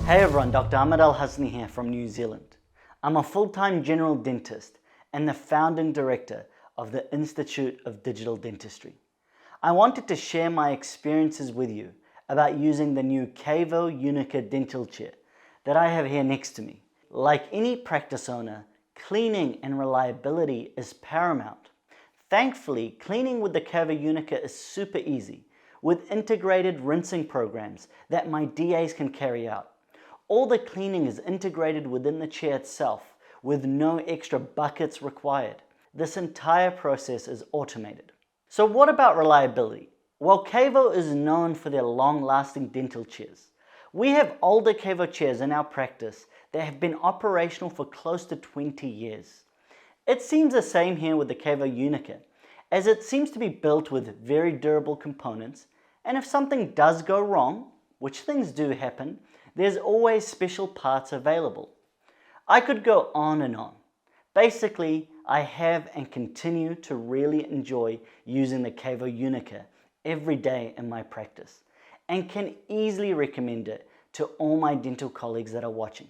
Hey everyone, Dr. Ahmad Al-Hassiny here from New Zealand. I'm a full-time general dentist and the founding director of the Institute of Digital Dentistry. I wanted to share my experiences with you about using the new KaVo uniQa dental chair that I have here next to me. Like any practice owner, cleaning and reliability is paramount. Thankfully, cleaning with the KaVo uniQa is super easy with integrated rinsing programs that my DAs can carry out. All the cleaning is integrated within the chair itself with no extra buckets required. This entire process is automated. So what about reliability? Well, KaVo is known for their long-lasting dental chairs. We have older KaVo chairs in our practice that have been operational for close to 20 years. It seems the same here with the KaVo uniQa, as it seems to be built with very durable components, and if something does go wrong, which things do happen, there's always special parts available. I could go on and on. Basically, I have and continue to really enjoy using the KaVo uniQa every day in my practice and can easily recommend it to all my dental colleagues that are watching.